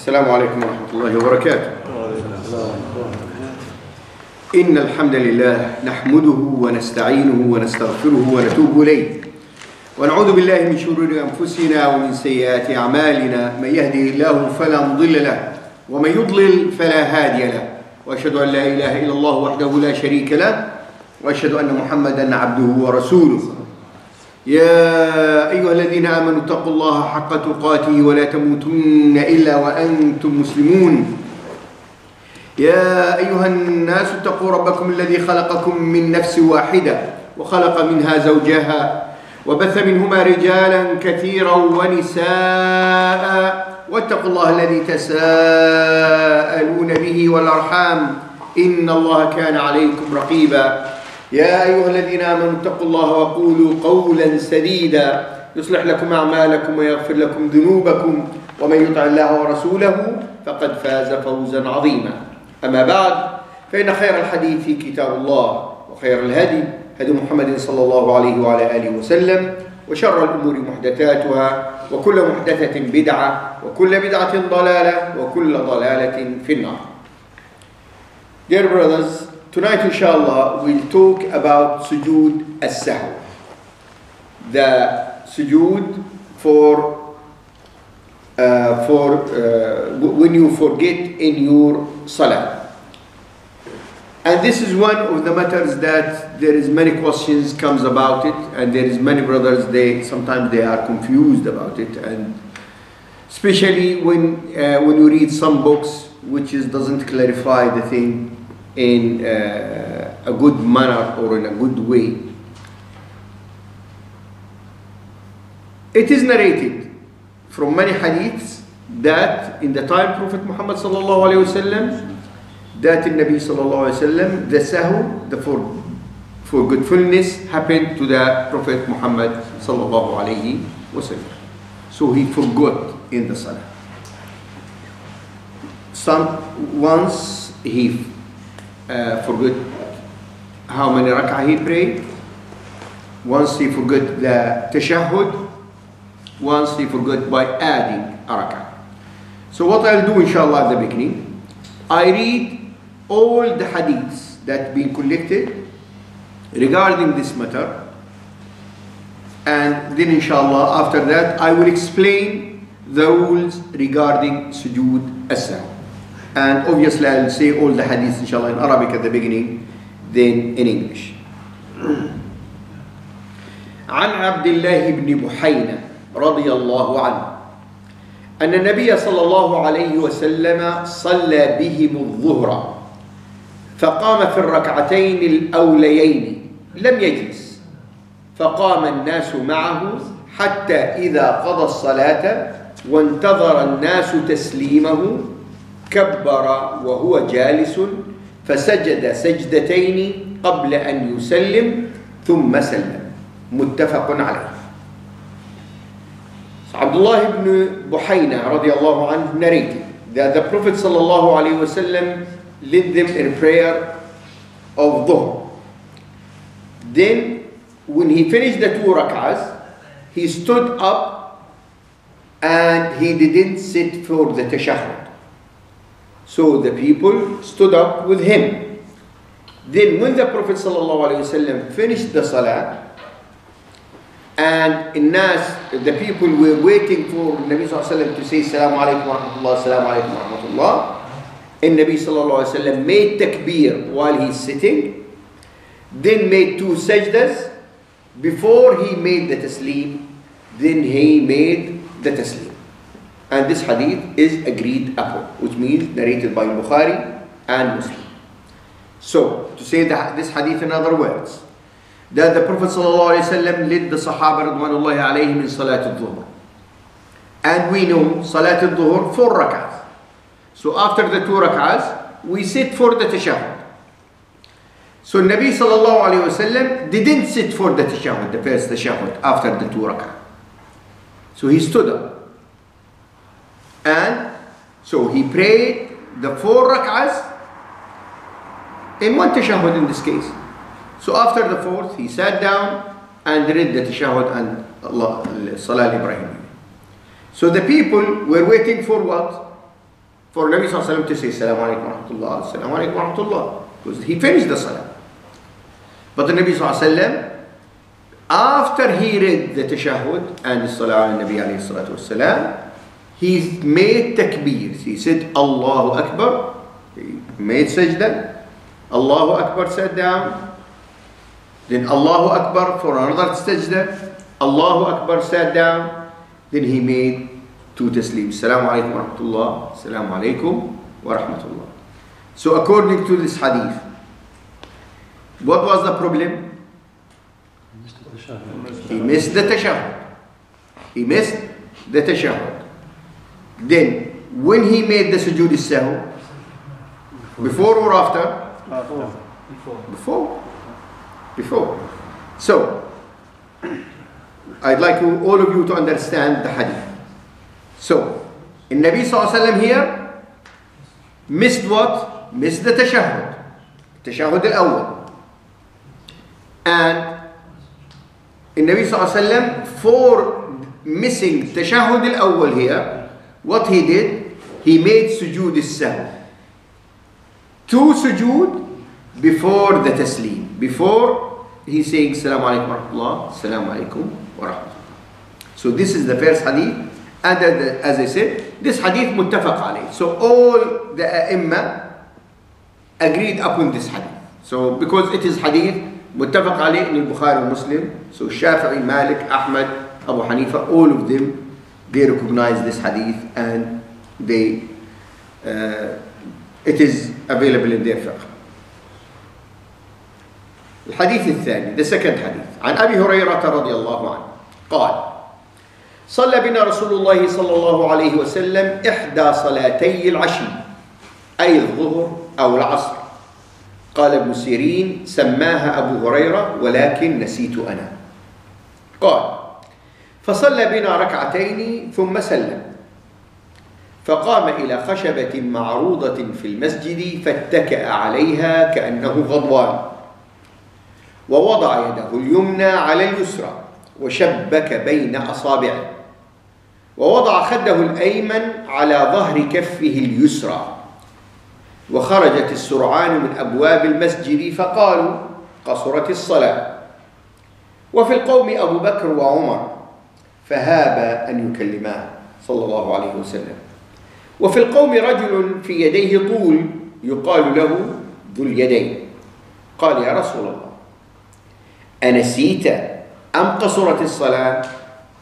السلام عليكم ورحمة الله وبركاته. إن الحمد لله نحمده ونستعينه ونستغفره ونتوب إليه ونعوذ بالله من شرور أنفسنا ومن سيئات أعمالنا. من يهده الله فلا مضل له ومن يضلل فلا هادي له، وأشهد أن لا إله إلا الله وحده لا شريك له، وأشهد أن محمدا عبده ورسوله. يا أيها الذين آمنوا اتقوا الله حق تقاته ولا تموتن إلا وأنتم مسلمون. يا أيها الناس اتقوا ربكم الذي خلقكم من نفس واحدة وخلق منها زوجها وبث منهما رجالا كثيرا ونساء، واتقوا الله الذي تساءلون به والأرحام إن الله كان عليكم رقيبا. يا أيها الذين آمنوا اتقوا الله وقولوا قولا سديدا يصلح لكم أعمالكم ويغفر لكم ذنوبكم، ومن يطع الله ورسوله فقد فاز فوزا عظيما. أما بعد، فإن خير الحديث كتاب الله، وخير الهدي هدي محمد صلى الله عليه وعلى آله وسلم، وشر الأمور محدثاتها، وكل محدثة بدعة، وكل بدعة ضلالة، وكل ضلالة في النار. Dear brothers, tonight inshallah we'll talk about sujood as-sahw, the sujood for when you forget in your salah. And this is one of the matters that there is many questions comes about it, and there is many brothers, sometimes they are confused about it, and especially when you read some books which doesn't clarify the thing in a good manner or in a good way. It is narrated from many hadiths that in the time Prophet Muhammad sallallahu alaihi wasallam, that in Nabi sallallahu alaihi wasallam, the sahw, the forgetfulness happened to the Prophet Muhammad sallallahu alaihi wasallam. So he forgot in the salah. Once he forgot how many rak'ah he prayed. Once he forgot the tashahhud. Once he forgot by adding a rak'ah. So what I'll do inshallah at the beginning, I read all the hadiths that been collected regarding this matter, and then inshallah after that I will explain the rules regarding sujood as-sahw. And obviously I'll say all the hadiths inshallah in Arabic at the beginning, then in English. عن عبد الله بن بحينة رضي الله عنه أن النبي صلى الله عليه وسلم صلى بهم الظهر فقام في الركعتين الأوليين لم يجلس، فقام الناس معه حتى إذا قضى الصلاة وانتظر الناس تسليمه كبر وهو جالس فسجد سجدتين قبل أن يسلم ثم سلم. متفق عليه. Abdullah ibn Buhayna radiallahu anhu narrated that the Prophet sallallahu alayhi wasallam led them in prayer of dhuhr. Then when he finished the 2 rak'ahs, he stood up and he didn't sit for the tashahhud. So the people stood up with him. Then when the Prophet sallallahu alayhi wasallam finished the salah, and the people were waiting for Nabi sallallahu alayhi wasallam to say Assalamu alaikum wa rahmatullah, Assalamu alaikum wa rahmatullah, and Nabi sallallahu alayhi wasallam made takbir while he's sitting, then made 2 sajdas before he made the taslim, then he made the taslim. And this hadith is agreed upon, which means narrated by Bukhari and Muslim. So, to say that this hadith in other words, that the Prophet ﷺ led the Sahaba radwanullahi alayhim in Salat al-Dhuhr. And we know Salat al-Dhuhr 4 rak'ahs. So after the 2 rak'ahs, we sit for the tashahhud. So Nabi ﷺ didn't sit for the tashahhud, the first tashahhud, after the 2 rak'ahs. So he stood up. And so he prayed the 4 rak'ahs in 1 tashahhud in this case. So after the 4th, he sat down and read the tashahhud and Salah Ibrahim. So the people were waiting for what? for Nabi Sallallahu Alaihi Wasallam to say Assalamu alaikum wa rahmatullah, Assalamu alaikum wa rahmatullah, because he finished the Salah. But the Nabi Sallallahu Alaihi Wasallam, after he read the tashahhud and the Salah on Nabi alayhi salatu wasalam, he made takbeers. He said Allahu Akbar, he made sajda, Allahu Akbar, sat down, then Allahu Akbar for another sajda, Allahu Akbar, sat down, then he made 2 tasleem. Assalamu alaikum wa rahmatullah, Assalamu alaikum wa rahmatullah. So according to this hadith, what was the problem? He missed the tashahhud. He missed the tashahhud. Then, when he made the sujood as-sahw, before or after? Before. So, I'd like all of you to understand the hadith. So, in Nabi Sallallahu Alaihi Wasallam here, missed what? Missed the tashahhud. Tashahhud al-awwal. And in Nabi Sallallahu Alaihi Wasallam, for missing tashahhud al-awwal here, what he did, he made sujood as-sahw. 2 sujood before the tasleem. Before he's saying Assalamu alaikum wa rahmatullah, Assalamu alaikum wa rahmatullah. So this is the first hadith. And as I said, this hadith muttafaq alayh. So all the ai agreed upon this hadith. So because it is hadith muttafaq alayh in Bukhari and Muslim, so Shafi'i, Malik, Ahmad, Abu Hanifa, all of them, they recognize this hadith and they it is available in their fiqh. الحديث الثاني, the second hadith, عن أبي هريرة رضي الله عنه قال: صلى بنا رسول الله صلى الله عليه وسلم إحدى صلاتي العشي، أي الظهر أو العصر. قال ابن سيرين: سماها أبو هريرة ولكن نسيت أنا. قال: فصلى بنا ركعتين ثم سلم، فقام إلى خشبة معروضة في المسجد فاتكأ عليها كأنه غضبان، ووضع يده اليمنى على اليسرى وشبك بين أصابعه، ووضع خده الأيمن على ظهر كفه اليسرى، وخرجت السرعان من أبواب المسجد فقالوا: قصرت الصلاة. وفي القوم أبو بكر وعمر فهابا أن يكلماه صلى الله عليه وسلم. وفي القوم رجل في يديه طول يقال له ذو اليدين. قال: يا رسول الله، أنسيت أم قصرت الصلاة؟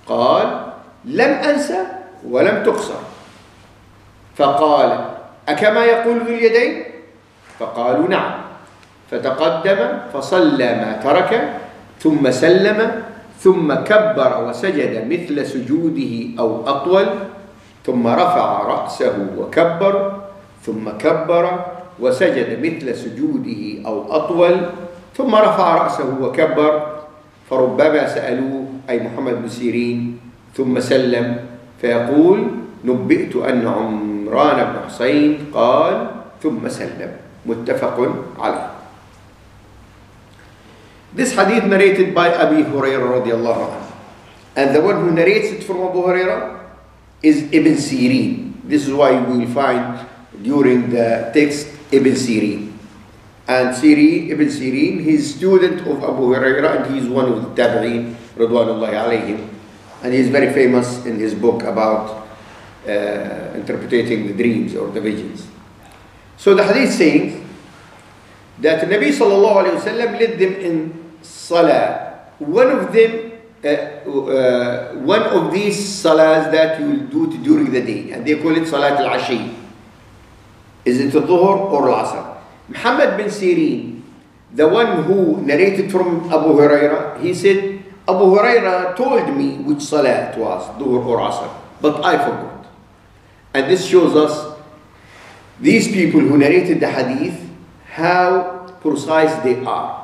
قال: لم أنسى ولم تقصر. فقال: أكما يقول ذو اليدين؟ فقالوا: نعم. فتقدم فصلى ما ترك ثم سلم ثم كبر وسجد مثل سجوده أو أطول، ثم رفع رأسه وكبر، ثم كبر وسجد مثل سجوده أو أطول، ثم رفع رأسه وكبر. فربما سألوه أي محمد بن سيرين ثم سلم فيقول: نبئت أن عمران بن حسين قال ثم سلم. متفق عليه. This hadith narrated by Abi Hurairah radiallahu anhu, and the one who narrates it from Abu Hurairah is Ibn Sirin. This is why we will find during the text Ibn Sirin. And Ibn Sirin, he's student of Abu Hurairah and he's one of the Tabi'een radwanullahi alayhim, and he's very famous in his book about interpreting the dreams or the visions. So the hadith saying that the Nabi sallallahu alayhi wa sallam led them in Salah. One of these salahs that you will do during the day, and they call it Salat al-Ashi. Is it al-Dhuhr or al-Asr? Muhammad bin Sirin, the one who narrated from Abu Hurairah, he said, Abu Hurairah told me which salah it was, Dhuhr or Asr, but I forgot. And this shows us these people who narrated the hadith, how precise they are.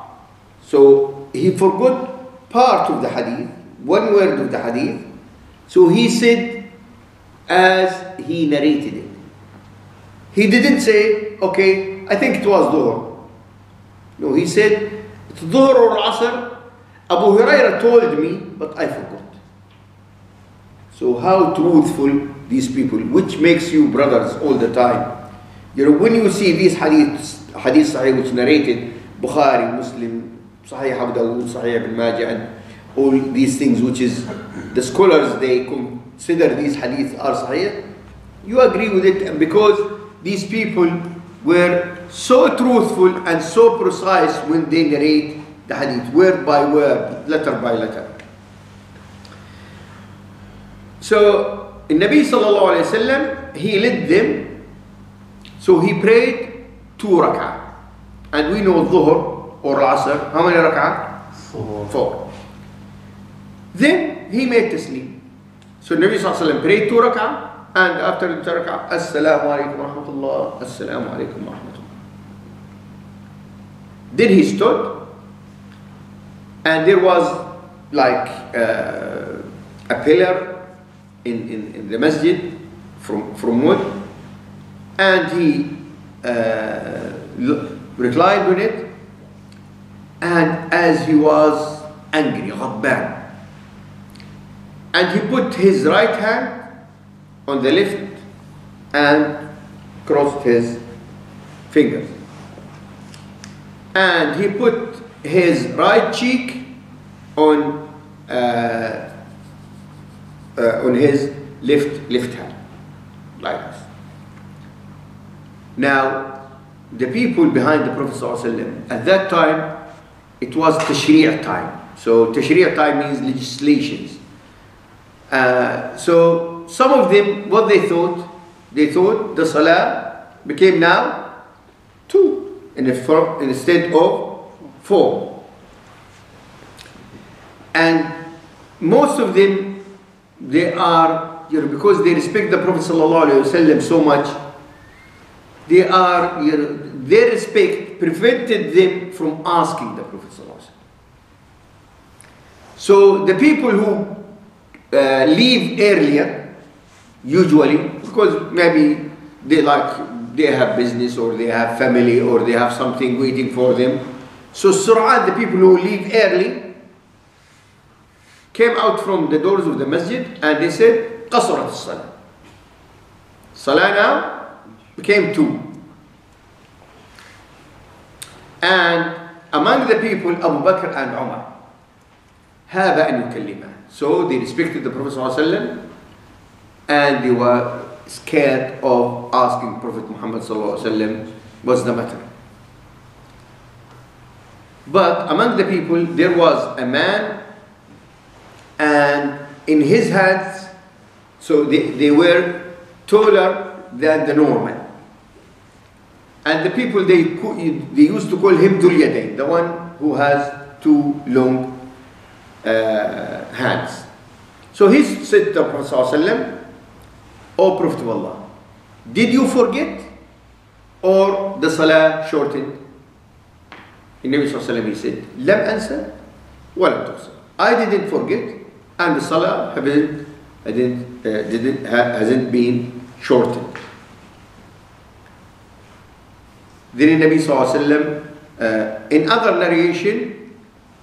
So he forgot part of the hadith, one word of the hadith, so he said as he narrated it. He didn't say, okay, I think it was Dhuhr. No, he said, it's Dhuhr or Asr. Abu Hurairah told me, but I forgot. So how truthful these people, which makes you brothers all the time. You know, when you see these hadith Sahih which narrated Bukhari, Muslim, Sahih Abu Dawud, Sahih Ibn Majah, and all these things, which is the scholars, they consider these hadith are Sahih, you agree with it, and because these people were so truthful and so precise when they narrate the hadith, word by word, letter by letter. So, Nabi sallallahu alayhi wa sallam, he led them. So he prayed 2 rak'ah. And we know Dhuhr or Asr, how many rak'ah? 4. Then he made taslim. So Nabi sallallahu alayhi wa sallam prayed 2 rak'ah. And after the 2 rak'ah, Assalamu alaikum wa rahmatullah, Assalamu alaikum wa rahmatullah. Then he stood. And there was like a pillar in the masjid from wood, and he reclined on it, and as he was angry, ghadban, and he put his right hand on the left and crossed his fingers, and he put his right cheek on his left hand, like this. Now, the people behind the Prophet ﷺ, at that time, it was tashri' time. So tashri' time means legislations. So some of them, what they thought the Salah became now 2 instead of 4. And most of them, they are, because they respect the Prophet ﷺ so much, they are, their respect prevented them from asking the Prophet ﷺ. So the people who leave earlier, usually, because maybe they have business, or they have family, or they have something waiting for them. So sur'at, the people who leave early, came out from the doors of the masjid and they said, Qasrat as-salah. Salah now became 2. And among the people, Abu Bakr and Umar, هذا أن يكلمه. So they respected the Prophet ﷺ, and they were scared of asking Prophet Muhammad ﷺ what's the matter. But among the people, there was a man, and in his hands, so they were taller than the normal. And the people, they used to call him Dhul Yadayn, the one who has 2 long hands. So he said to the Prophet ﷺ, O Prophet of Allah, did you forget, or the Salah shortened? The Nabi ﷺ, he said, Lam ansa wa lam tuhsa. I didn't forget, and the Salah hasn't been shortened. Then the Nabi ﷺ, in other narration,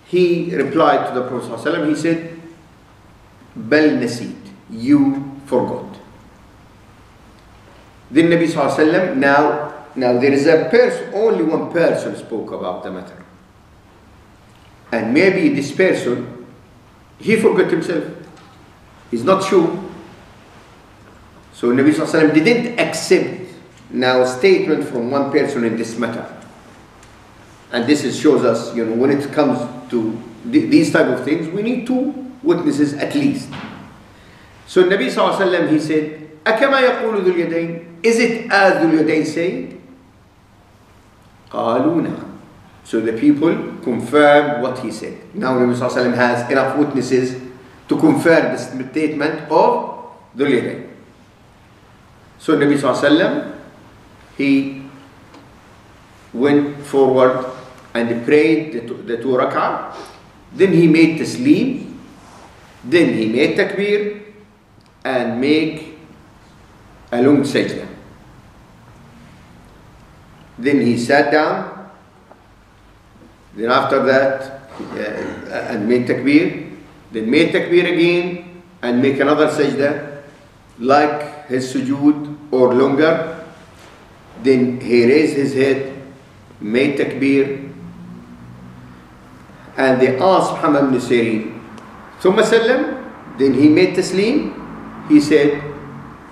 he replied to the Prophet ﷺ, he said, Bal naseed, you forgot. Then Nabi ﷺ, now there is a person, only one person spoke about the matter. And maybe this person, he forgot himself. He's not sure. So Nabi ﷺ didn't accept now a statement from one person in this matter. And this shows us, when it comes to these type of things, we need 2 witnesses at least. So Nabi ﷺ, he said, أكما يقول ذو اليدين? Is it as Dhul Yadayn said? قالوا نعم. So the people confirmed what he said. Now Nabi ﷺ has enough witnesses to confirm the statement of Dhul Yadayn. So Nabi ﷺ, he went forward and prayed the 2 rak'ah. Then he made taslim. Then he made takbir and make a long sajda. Then he sat down. Then after that, and made takbir. Then made takbir again. and make another sajda like his sujood or longer, then he raised his head, made takbir, and they asked Muhammad ibn Sirin, ثم سلم, then he made taslim. He said,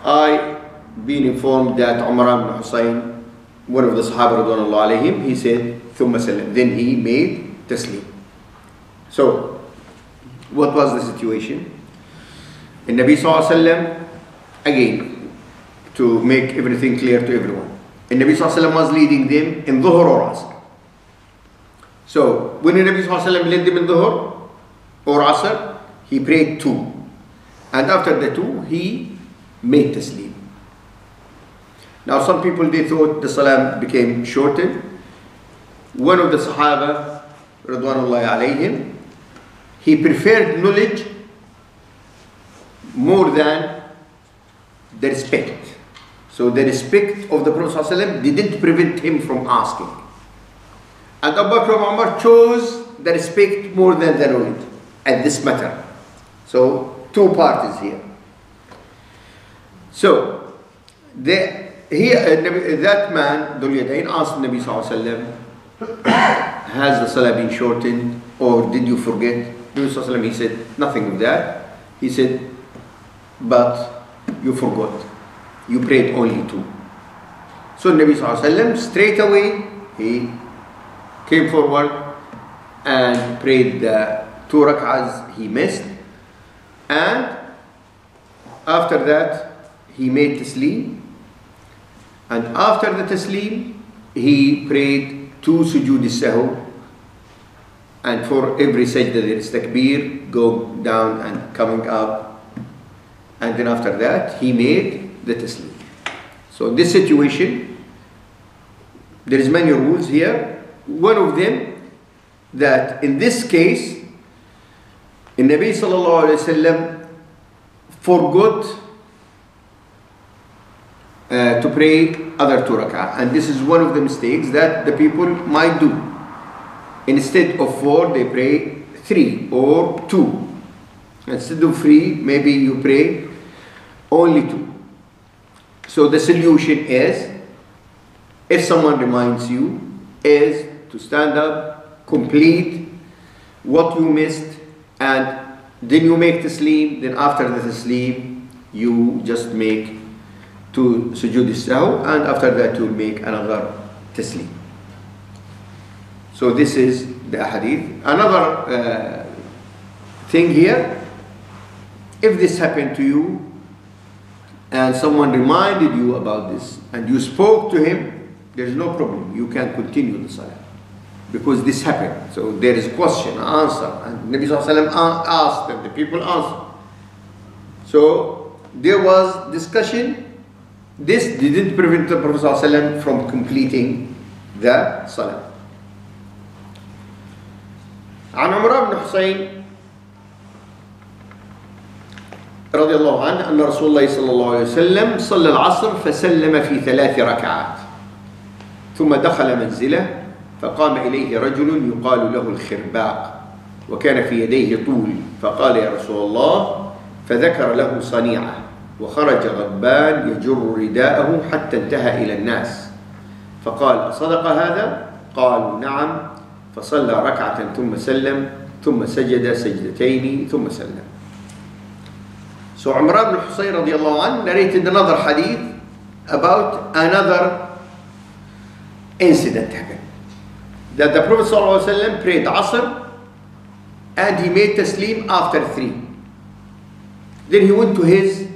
I been informed that Umar ibn Hussein, one of the Sahaba radwanullah alayhim, he said ثم سلم, then he made taslim. So what was the situation? And Nabi sallallahu alayhi wa sallam, again, to make everything clear to everyone, and Nabi sallallahu alayhi wa sallam was leading them in Dhuhr or Asr. So when the Nabi sallallahu alayhi wa sallam led them in Dhuhr or Asr, he prayed 2, and after the 2 he made taslim. Now some people, they thought the salam became shortened. One of the Sahaba radwanullahi alayhim, he preferred knowledge more than the respect. So the respect of the Prophet ﷺ didn't prevent him from asking. And Abu Bakr and Umar chose the respect more than the knowledge at this matter. So two parties here. So that man, Dhul Yadayn, asked Nabi sallallahu alayhi wa sallam, has the salah been shortened or did you forget? Nabi sallallahu alayhi wa sallam, he said, nothing of that. He said, but you forgot. You prayed only 2. So Nabi sallallahu alayhi wa sallam, straight away, he came forward and prayed the 2 rak'ahs he missed. And after that, he made taslim. And after the taslim, he prayed 2 sujood al-sahw. And for every sajda there is takbir, go down and coming up. And then after that, he made the taslim. So this situation, there is many rules here. One of them, that in this case, the Nabi sallallahu alayhi wa sallam forgot to pray other 2 rak'ah, and this is one of the mistakes that the people might do. Instead of 4, they pray 3 or 2. Instead of 3, maybe you pray only 2. So the solution is, if someone reminds you, is to stand up, complete what you missed, and then you make taslim. Then after the taslim, you just make 2 sujood al-sahw, and after that you'll make another taslim. So this is the hadith. Another thing here, if this happened to you and someone reminded you about this and you spoke to him, there is no problem. You can continue the salah because this happened. So there is question, answer, and Nabi sallallahu alayhi wa sallam asked and the people answered. So there was discussion. This didn't prevent the Prophet sallallahu alayhi wa sallam from completing the salah. عن عمر بن حسين رضي الله عنه أن رسول الله صلى الله عليه وسلم صلى العصر فسلم في 3 ركعات ثم دخل منزله فقام إليه رجل يقال له الخرباق وكان في يديه طول فقال يا رسول الله فذكر له صنيعة وخرج غضبان يجر رداءه حتى انتهى إلى الناس فقال أصدق هذا؟ قالوا نعم فصلى ركعة ثم سلم ثم سجد سجدتين ثم سلم. So Umar ibn Husayn radiallahu anhu narrated another hadith about another incident happened. That the Prophet sallallahu alaihi wasallam prayed Asr and he made taslim after 3. Then he went to his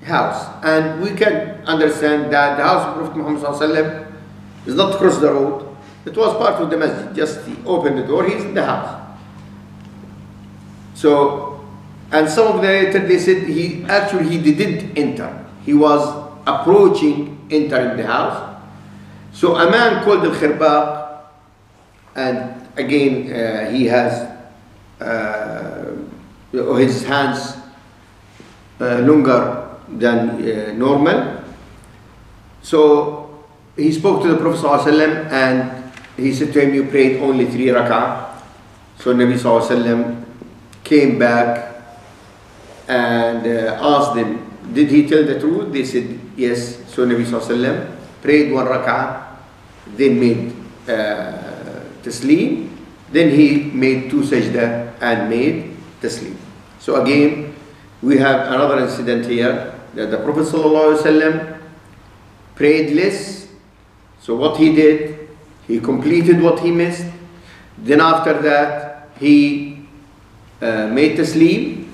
house, and we can understand that the house of Prophet Muhammad sallallahu alaihi wasallam is not across the road. It was part of the masjid. Just he opened the door, he's in the house. So, and some of the narrators, they said he didn't enter. He was approaching entering the house. So a man called Al-Khirbaq, and again he has his hands longer than normal. So he spoke to the Prophet ﷺ and he said to him, you prayed only 3 rak'ah. So Nabi ﷺ came back and asked them, did he tell the truth? They said, yes. So Nabi Sallallahu Alaihi Wasallam prayed 1 rak'ah, then made taslim, then he made 2 sajda and made taslim. So again, we have another incident here that the Prophet Sallallahu Alaihi Wasallam prayed less. So what he did, he completed what he missed. Then after that, he made taslim,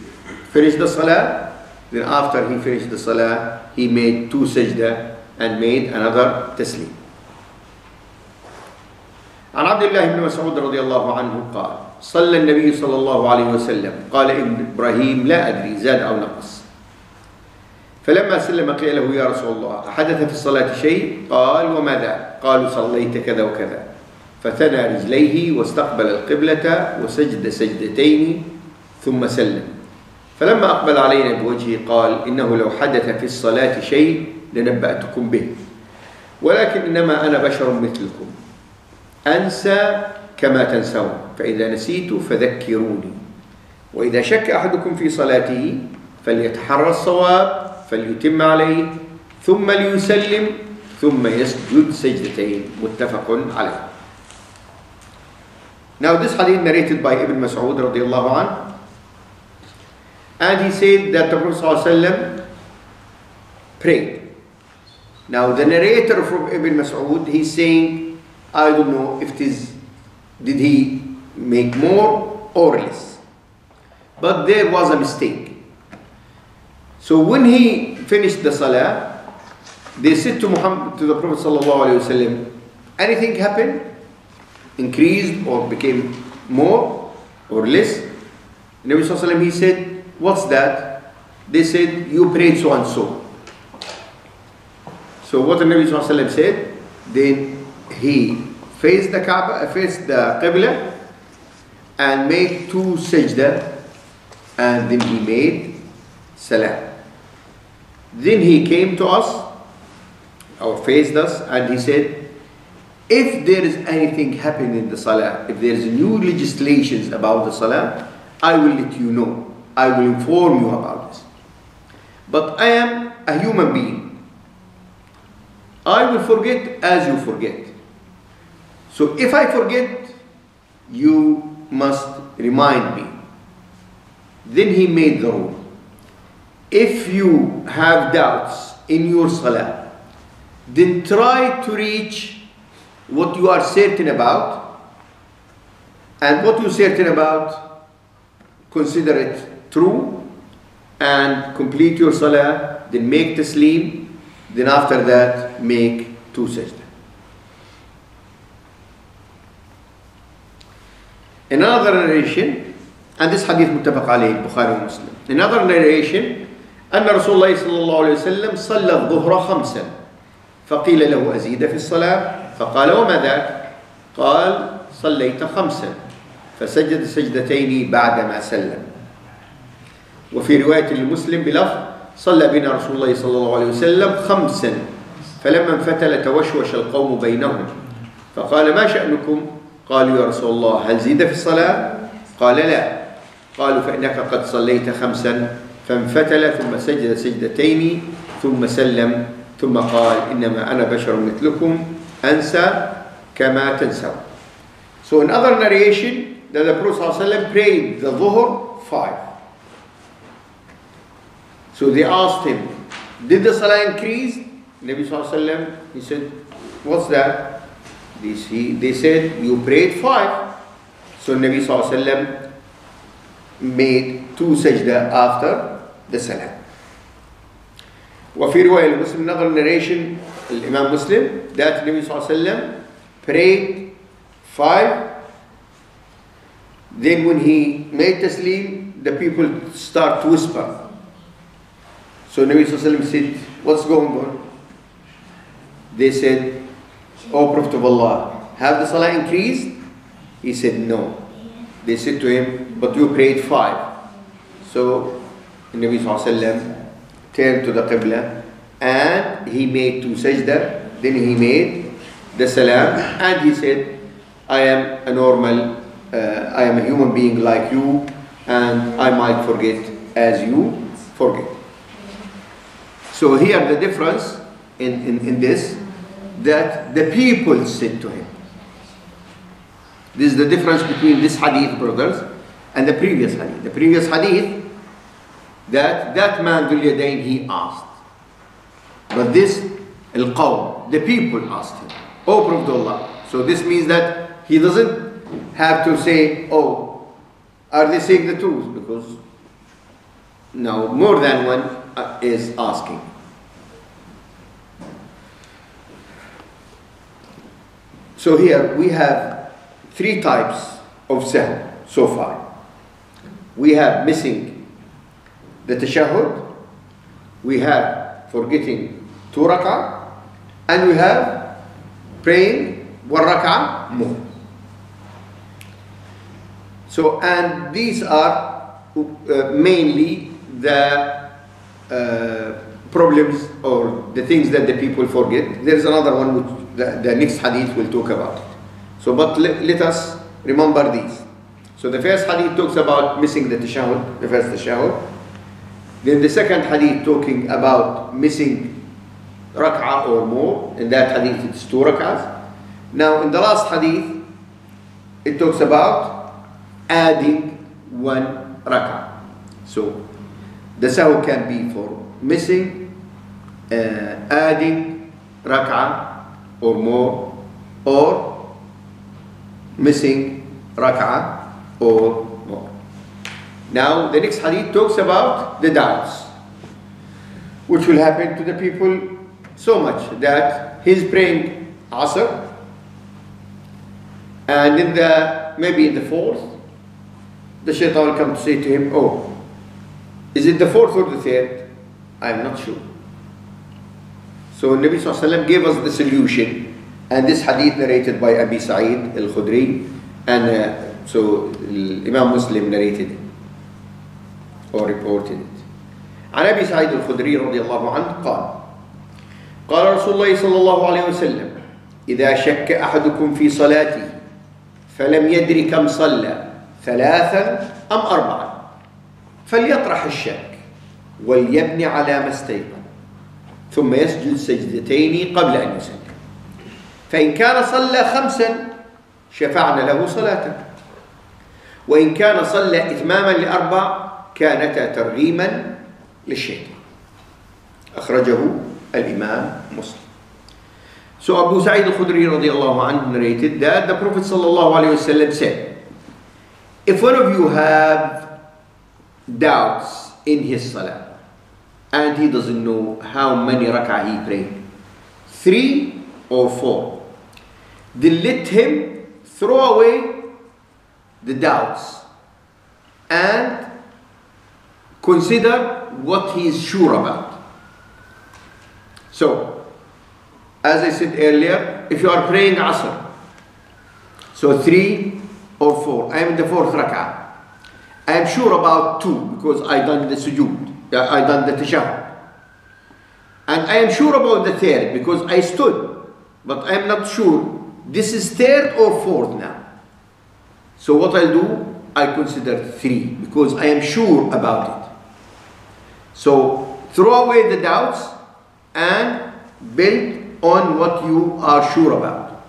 finished the salah. Then after he finished the salah, he made 2 sajda and made another taslim. عن عبد الله بن مسعود رضي الله عنه قال صلى النبي صلى الله عليه وسلم قال ابن إبراهيم لا أدري زاد أو نقص فلما سلم قيل له يا رسول الله أحدث في الصلاة شيء؟ قال وماذا؟ قالوا صليت كذا وكذا فثنى رجليه واستقبل القبلة وسجد سجدتين ثم سلم فلما أقبل علينا بوجهه قال إنه لو حدث في الصلاة شيء لنبأتكم به ولكن إنما أنا بشر مثلكم أنسى كما تنسون فإذا نسيت فذكروني وإذا شك أحدكم في صلاته فليتحرى الصواب فليتم عليه ثم ليسلم ثم يسجد سجدتين متفق عليه. Now this hadith narrated by Ibn Mas'ud radiallahu anhu, and he said that the Prophet ﷺ prayed. Now the narrator from Ibn Mas'ud, he's saying, I don't know if it is, did he make more or less, but there was a mistake. So when he finished the salah, they said to the Prophet sallallahu alaihi wasallam, anything happened, increased or became more or less? Nabi sallallahu alaihi wasallam, he said, what's that? They said, you prayed so and so. So what the Nabi sallallahu alaihi wasallam said, then he faced the Kaaba, faced the Qibla and made 2 sajda, and then he made salah. Then he came to us or faced us and he said, if there is anything happening in the salah, if there is new legislations about the salah, I will let you know. I will inform you about this. But I am a human being. I will forget as you forget. So if I forget, you must remind me. Then he made the rule. If you have doubts in your salah, then try to reach what you are certain about, and what you're certain about, consider it true, and complete your salah, then make taslim, then after that make 2 sajda. Another narration, and this hadith muttafaq alayhi, Bukhari and Muslim. Another narration, أن رسول الله صلى الله عليه وسلم صلى الظهر 5 فقيل له أزيد في الصلاة فقال وما ذاك؟ قال صليت 5 فسجد سجدتين بعدما سلم. وفي رواية لمسلم بلفظ صلى بنا رسول الله صلى الله عليه وسلم 5 فلما انفتل توشوش القوم بينهم فقال ما شأنكم؟ قالوا يا رسول الله هل زيد في الصلاة؟ قال لا. قالوا فإنك قد صليت 5 فانفتل ثم سجد سجدتين ثم سلم ثم قال إنما أنا بشر مثلكم أنسى كما تنسون. So in other narration that the Prophet ﷺ prayed the Dhuhr 5. So they asked him, did the Salah increase? Nabi ﷺ, he said, what's that? They said, you prayed 5. So Nabi ﷺ made 2 sajda after the Salah. وفي رواية Muslim, another narration, Imam Muslim, that Nabi ﷺ prayed 5. Then when he made taslim, the people start to whisper. So Nabi ﷺ said, what's going on? They said, O Prophet of Allah, have the Salah increased? He said, no. They said to him, but you prayed 5. So Nabi ﷺ turned to the Qibla and he made 2 sajda, then he made the salam, and he said, I am a human being like you, and I might forget as you forget. So here the difference in this, that the people said to him. This is the difference between this hadith, brothers, and the previous hadith. The previous hadith, that man Dhul Yadayn, he asked. But this, al-qawm, the people asked him, "O Prophet of Allah." So this means that he doesn't have to say, "Oh, are they saying the truth?" Because now more than one is asking. So here we have 3 types of sahl so far. We have missing the tashahhud, we have forgetting 2 rak'ah, and we have praying 1 rak'ah more. So, and these are mainly the problems or the things that the people forget. There is another one which the next hadith will talk about it. So, but let us remember these. So the first hadith talks about missing the tashahhud, the first tashahhud. Then the second hadith talking about missing rak'ah or more. In that hadith it's 2 rak'ahs. Now in the last hadith it talks about adding 1 rak'ah. So the sahu can be for missing, adding rak'ah or more, or missing rak'ah or more. Now the next hadith talks about the doubts, which will happen to the people so much that he's praying Asr, and in maybe in the 4th, the shaitan will come to say to him, "Oh, is it the 4th or the 3rd? I am not sure." So Nabi Sallallahu Alaihi Wasallam gave us the solution, and this hadith narrated by Abi Sa'id Al-Khudri, and so Imam Muslim narrated it or reported it. عن أبي سعيد الخدري رضي الله عنه قال: قال رسول الله صلى الله عليه وسلم: إذا شك أحدكم في صلاته فلم يدر كم صلى 3 أم 4 فليطرح الشك وليبني على ما استيقن ثم يسجد سجدتين قبل أن يسلم، فإن كان صلى 5 شفعنا له صلاته، وإن كان صلى إتماما ل4 كانتا ترغيما للشيطان. أخرجه الإمام مسلم. So Abu Sa'id al-Khudri radiallahu anhu narrated that the Prophet sallallahu alayhi wasallam said, if one of you have doubts in his salah and he doesn't know how many rak'ah he prayed, 3 or 4, then let him throw away the doubts and consider what he is sure about. So, as I said earlier, if you are praying Asr, so 3 or 4, I am in the 4th rak'ah. I am sure about 2 because I done the sujood, I done the tashahhud. And I am sure about the 3rd because I stood, but I am not sure this is 3rd or 4th now. So what I do, I consider 3 because I am sure about it. So throw away the doubts and build on what you are sure about.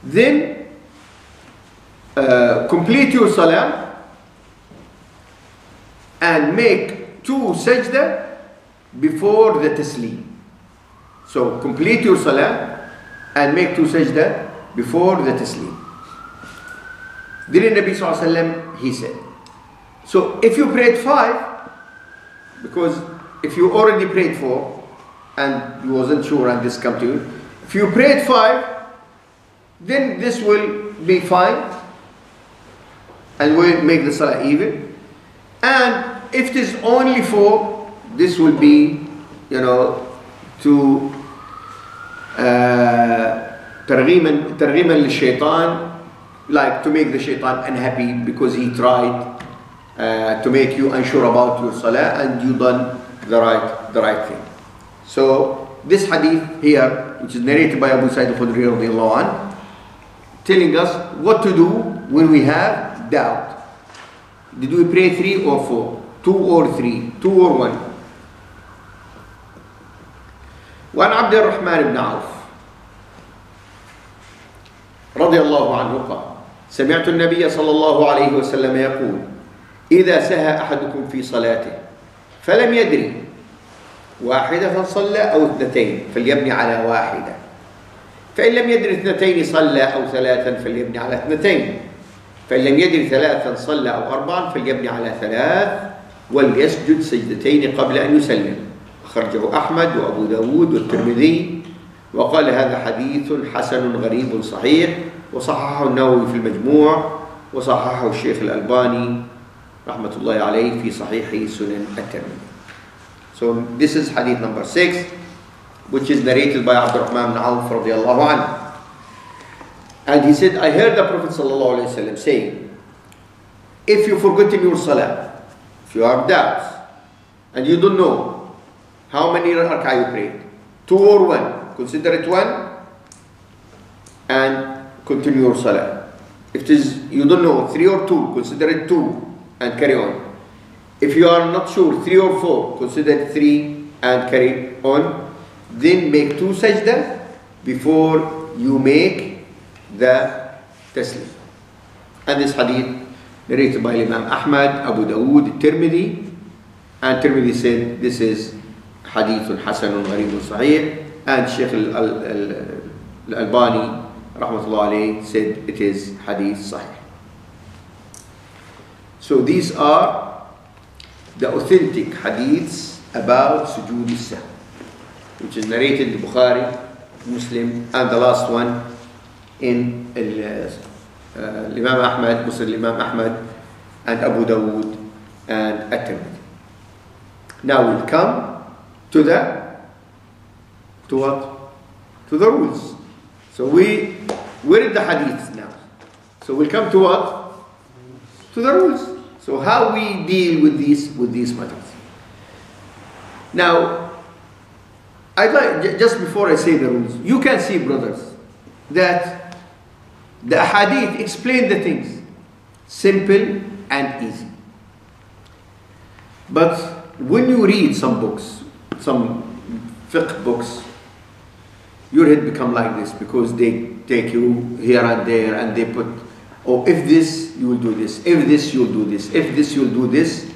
Then complete your salah and make 2 sajda before the taslim. So complete your salah and make 2 sajda before the taslim. Then Nabi Sallallahu Alaihi Wasallam, he said, so if you prayed 5, because if you already prayed 4 and you wasn't sure and this come to you, if you prayed 5, then this will be fine and will make the salah even. And if it is only 4, this will be, to targhiman lil-shaytan, like to make the shaitan unhappy because he tried to make you unsure about your salah and you done the right thing. So this hadith here, which is narrated by Abu Sa'id al-Khudri radiyallahu anhu, telling us what to do when we have doubt. Did we pray 3 or 4? two or three, two or one. وعن عبد الرحمن بن عوف رضي الله عنه قال سمعت النبي صلى الله عليه وسلم يقول إذا سهى أحدكم في صلاته فلم يدري واحدة صلى أو اثنتين فليبني على واحدة فإن لم يدري اثنتين صلى أو ثلاثا فليبني على اثنتين فإن لم يدري ثلاثا صلى أو أربعا فليبني على ثلاث وليسجد سجدتين قبل أن يسلم. أخرجه أحمد وأبو داود والترمذي وقال هذا حديث حسن غريب صحيح وصححه النووي في المجموع وصححه الشيخ الألباني رحمة الله عليه في صحيح سنن الترمذي. So this is hadith number 6, which is narrated by Abdurrahman bin Auf radiallahu anhu. And he said, I heard the Prophet sallallahu alayhi wa sallam saying, if you forget in your salah, if you have doubts, and you don't know how many rak'ah you prayed, 2 or 1, consider it 1, and continue your salah. If it is, you don't know, 3 or 2, consider it 2, and carry on. If you are not sure, 3 or 4, consider it 3, and carry on. Then make 2 sajda before you make the taslim. And this hadith narrated by Imam Ahmad, Abu Dawood, Tirmidhi, and Tirmidhi said this is hadithun hasanun gharibun sahih, and Sheikh Al-Albani rahmatullah alayhi said it is hadith sahih. So these are the authentic hadiths about sujood al-sahw, which is narrated in Bukhari, Muslim, and the last one in Imam Ahmad, Muslim Imam Ahmad, and Abu Dawood, and At-Tirmidhi. Now we'll come to what? To the rules. So we're in the hadith now. So we'll come to what? To the rules. So how we deal with these matters. Now, I'd like, just before I say the rules, you can see, brothers, that the hadith explain the things simple and easy. But when you read some books, some fiqh books, your head become like this because they take you here and there and they put, oh, if this, you will do this, if this, you'll do this, if this, you'll do this.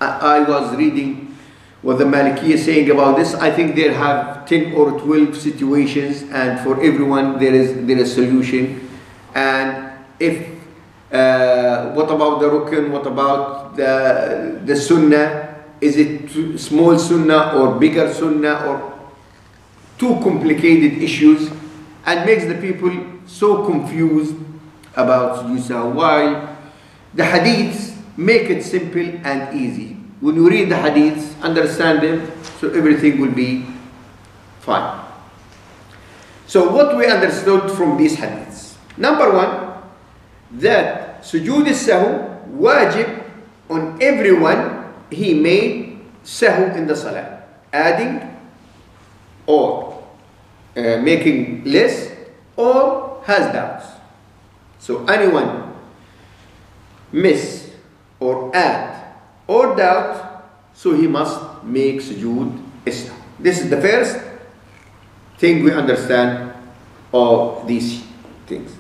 I was reading what the Maliki is saying about this. I think they have 10 or 12 situations, and for everyone there is a solution. And if what about the rukn, what about the sunnah? Is it small sunnah or bigger sunnah, or too complicated issues, and makes the people so confused about sujood sahw, while the hadiths make it simple and easy. When you read the hadiths, understand them, so everything will be fine. So what we understood from these hadiths: number 1, that sujood sahw wajib on everyone he made sahw in the salah, adding or making less or has doubts. So anyone miss or add or doubt, so he must make sujood sahw. This is the first thing we understand of these things.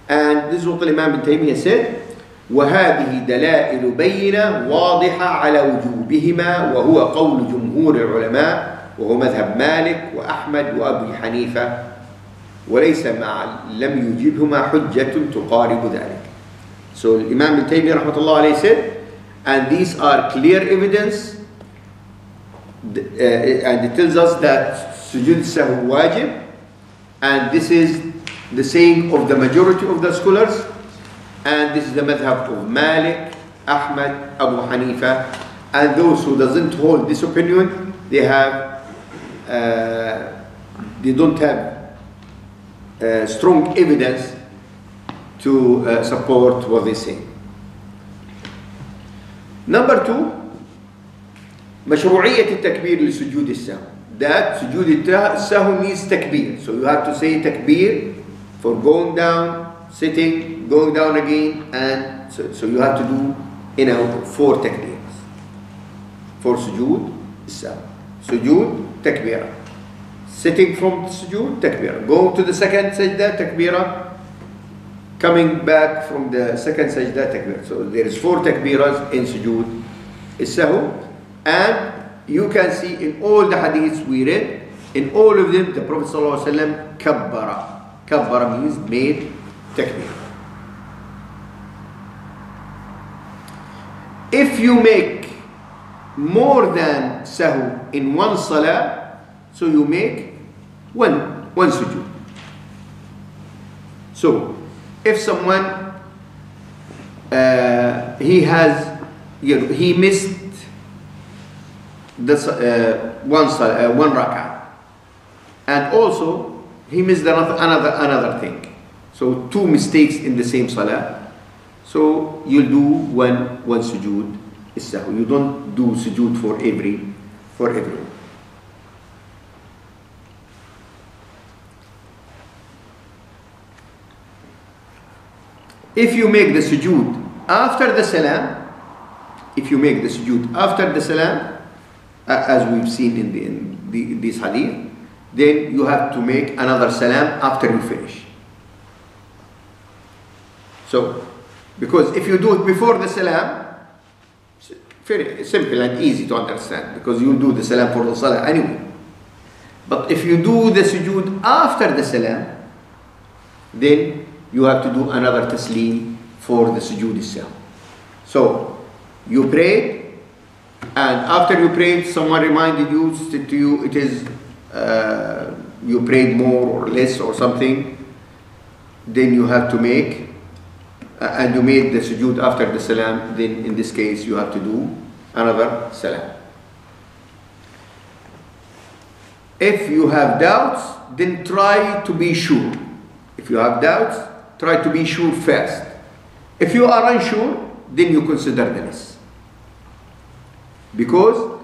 And this is what Imam Ibn Taymiyyah said: وهذه دلائل بينة واضحة على وجوبهما وهو قول جمهور العلماء وهو مذهب مالك وأحمد وأبي حنيفة وليس مع لم يجبهما حجة تقارب ذلك. So Imam Ibn Taymiyyah رحمة الله عليه said, and these are clear evidence, and it tells us that sujood sahw wajib, and this is the saying of the majority of the scholars, and this is the madhab of Malik, Ahmad, Abu Hanifa, and those who doesn't hold this opinion, they don't have strong evidence to support what they say. Number 2, مشروعية التكبير لسجود السهو. That سجود السهو needs takbir. So you have to say takbir for going down, sitting, going down again, and so you have to do four takbiras. For sujood السهو. Sujood takbira. Sitting from sujood takbira. Go to the second sajda takbira. Coming back from the second sajda takbira. So there is four takbiras in sujood السهو. And you can see in all the hadiths we read, in all of them the Prophet ﷺ kabbara. Kabbara means made takbir. If you make more than sahu in one salah, so you make one sujood. So if someone he missed this one rak'ah, and also he missed another thing. So two mistakes in the same salah. So you'll do one sujood is-sahw. You don't do sujood for everyone. If you make the sujood after the salam, as we've seen in this hadith, then you have to make another salam after you finish. So, because if you do it before the salam, very simple and easy to understand, because you do the salam for the salah anyway. But if you do the sujood after the salam, then you have to do another taslim for the sujood itself. So you prayed, and after you prayed, someone reminded you, said to you, it is you prayed more or less or something. Then you have to make, and you made the sujood after the salam. Then in this case, you have to do another salam. If you have doubts, then try to be sure. If you have doubts, try to be sure first. If you are unsure, then you consider the less. Because